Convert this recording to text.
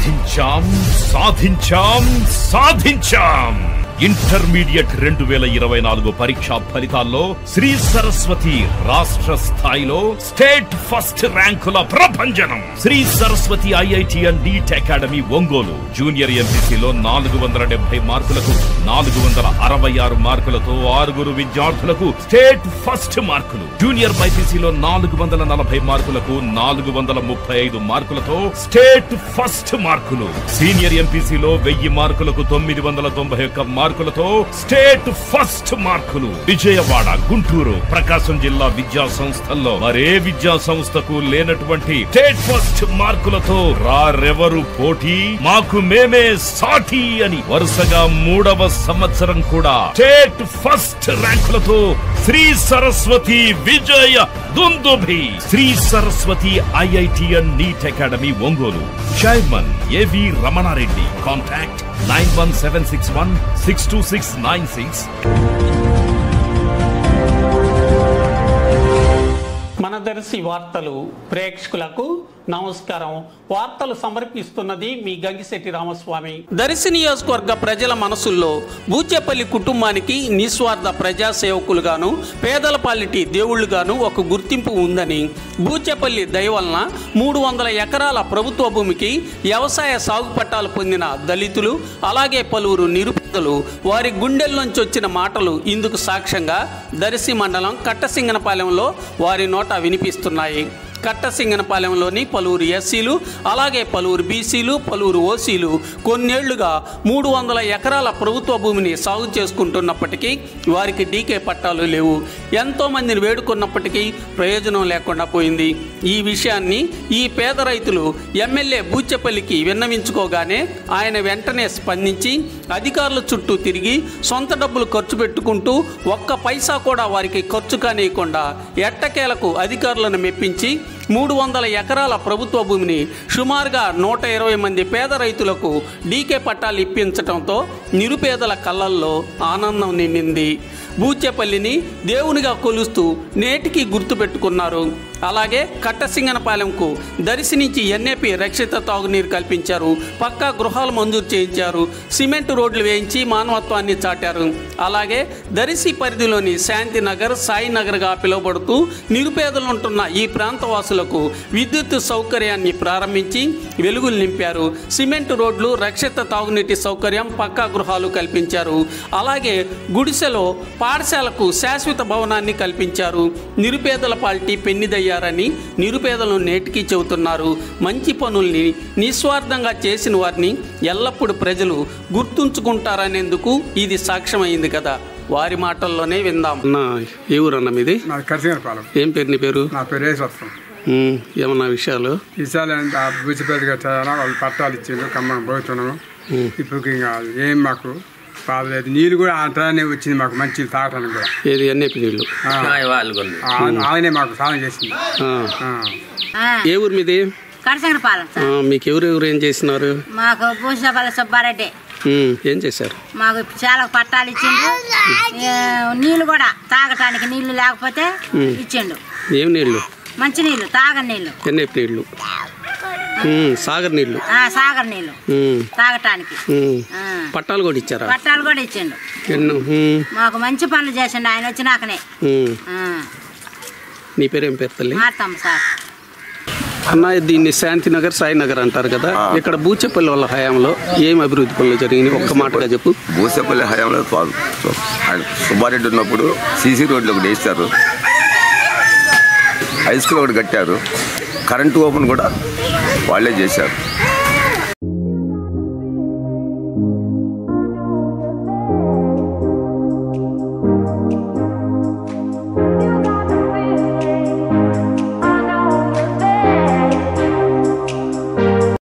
సాధించాం సాధించాం సాధించాం ఇంటర్మీడియట్ 2024 పరీక్షా ఫలితాల్లో శ్రీ సరస్వతి రాష్ట్ర స్థాయిలో స్టేట్ ఫస్ట్ ర్యాంకుల ప్రభంజనం. Sri Saraswathi IIT and NEET academy Ongole junior ఎంపీసీలో 470 మార్కులకు 466 మార్కులతో 6 విద్యార్థులకు స్టేట్ ఫస్ట్ మార్కులు. జూనియర్ బైపీసీలో 440 మార్కులకు 435 మార్కులతో స్టేట్ ఫస్ట్ మార్కులు. సీనియర్ ఎంపీసీలో 1000 మార్కులకు 991 మార్కులతో స్టేట్ ఫస్ట్ మార్కులు. విజయవాడ, గుంటూరు, ప్రకాశం జిల్లా విద్యా సంస్థల్లో మరే విద్యా సంస్థకు లేనటువంటి స్టేట్ ఫస్ట్ మార్కులతో రారెవరు పోటీ, మాకు మేమే సాటి అని వరుసగా 3వ సంవత్సరం కూడా స్టేట్ ఫస్ట్ ర్యాంకులతో శ్రీ సరస్వతి విజయ దుందుభి. Sri Saraswathi IIT and NEET academy Ongole. Chairman AV Ramana Reddy. Contact 91761 62696. మన దర్శి వార్తలు ప్రేక్షకులకు నమస్కారం. వార్తలు సమర్పిస్తున్నది మీ గంగిశెట్టి రామస్వామి. దర్శి నియోజకవర్గ ప్రజల మనసుల్లో బూచేపల్లి కుటుంబానికి నిస్వార్థ ప్రజాసేవకులుగాను పేదల పాలిటి దేవుళ్లుగాను ఒక గుర్తింపు ఉందని, బూచేపల్లి దయ వలన 300 ఎకరాల ప్రభుత్వ భూమికి వ్యవసాయ సాగు పట్టాలు పొందిన దళితులు, అలాగే పలువురు నిరుపేదలు వారి గుండెల్లోంచి వచ్చిన మాటలు ఇందుకు సాక్ష్యంగా దర్శి మండలం కట్టసింగనపాలెంలో వారి నోట వినిపిస్తున్నాయి. కట్టసింగనపాలెంలోని పలువురు ఎస్సీలు, అలాగే పలువురు బీసీలు, పలువురు ఓసీలు కొన్నేళ్లుగా 300 ఎకరాల ప్రభుత్వ భూమిని సాగు చేసుకుంటున్నప్పటికీ వారికి డీకే పట్టాలు లేవు. ఎంతోమందిని వేడుకున్నప్పటికీ ప్రయోజనం లేకుండా పోయింది. ఈ విషయాన్ని ఈ పేద రైతులు ఎమ్మెల్యే బూచేపల్లికి విన్నవించుకోగానే ఆయన వెంటనే స్పందించి అధికారుల చుట్టూ తిరిగి సొంత డబ్బులు ఖర్చు పెట్టుకుంటూ ఒక్క పైసా కూడా వారికి ఖర్చు కానియకుండా ఎట్టకేలకు అధికారులను మెప్పించి 300 ఎకరాల ప్రభుత్వ భూమిని సుమారుగా 120 మంది పేద రైతులకు డీకే పట్టాలు ఇప్పించడంతో నిరుపేదల కళ్ళల్లో ఆనందం నిండింది. బూచేపల్లిని దేవునిగా కొలుస్తూ నేటికి గుర్తుపెట్టుకున్నారు. అలాగే కట్టసింగనపాలెంకు దర్శి నుంచి ఎన్ఏపీ రక్షిత తాగునీరు కల్పించారు. పక్కా గృహాలు మంజూరు చేయించారు. సిమెంట్ రోడ్లు వేయించి మానవత్వాన్ని చాటారు. అలాగే దర్శి పరిధిలోని శాంతినగర్, సాయినగర్గా పిలువబడుతూ నిరుపేదలు ఉంటున్న ఈ ప్రాంతవాసులకు విద్యుత్ సౌకర్యాన్ని ప్రారంభించి వెలుగులు నింపారు. సిమెంట్ రోడ్లు, రక్షిత తాగునీటి సౌకర్యం, పక్కా గృహాలు కల్పించారు. అలాగే గుడిసెలో పాఠశాలకు శాశ్వత భవనాన్ని కల్పించారు. నిరుపేదల పార్టీ పెన్నిదయ్యారని నిరుపేదలు నేటికి చెబుతున్నారు. మంచి పనుల్ని నిస్వార్థంగా చేసిన వారిని ఎల్లప్పుడూ ప్రజలు గుర్తుంచుకుంటారనేందుకు ఇది సాక్ష్యమైంది కదా. వారి మాటల్లోనే విందాం. ఏ ఊరన్న మీది? ఏం పేరు నీ పేరు? నా పేరు ఏమన్నా విషయాలు బూచిపల్లి కట్టారా, వాళ్ళు పట్టాలు ఇచ్చిండ్రు, కమ్మం పోతున్నాము. ఇప్పుడు ఇంకా ఏం మాకు బాధలేదు. నీళ్ళు కూడా అంతనే వచ్చింది మాకు, మంచి తాగటానికి కూడా. ఏది ఎన్నేపి నీళ్ళు ఆయనే మాకు సాయం చేసింది. ఏ ఊరు మీది? కట్టసింగనపాలెం. మీకు ఎవరెవరు ఏం చేసినారు? మాకు బూచిపల్లి సుబ్బారెడ్డి ఏం చేశారు? మాకు చాలా పట్టాలు ఇచ్చిండు. నీళ్లు కూడా తాగటానికి నీళ్లు లేకపోతే ఇచ్చిండు. ఏం నీళ్లు? మంచి నీళ్లు, తాగని నీళ్లు, ఎన్నేపి నీళ్లు, సాగర్ నీళ్లు. సాగర్ నీళ్లు తాగటానికి పట్టాలు కూడా ఇచ్చారా? పట్టాలు కూడా ఇచ్చిండు. మాకు మంచి పనులు చేసిండు ఆయన వచ్చినాకనే. నీ పేరేం పేరు తల్లి? మారుతాం సార్. అన్న, దీన్ని శాంతినగర్, సాయినగర్ అంటారు కదా. ఇక్కడ బూచేపల్లి వాళ్ళ హయాంలో ఏం అభివృద్ధి పనులు జరిగినాయి ఒక్క మాటగా చెప్పు. బూచేపల్లి హయాంలో సుబ్బారెడ్డి ఉన్నప్పుడు సీసీ రోడ్లు ఒకటి వేస్తారు, హై స్కూల్ ఒకటి కట్టారు, కరెంటు ఓపెన్ కూడా వాళ్ళే చేశారు.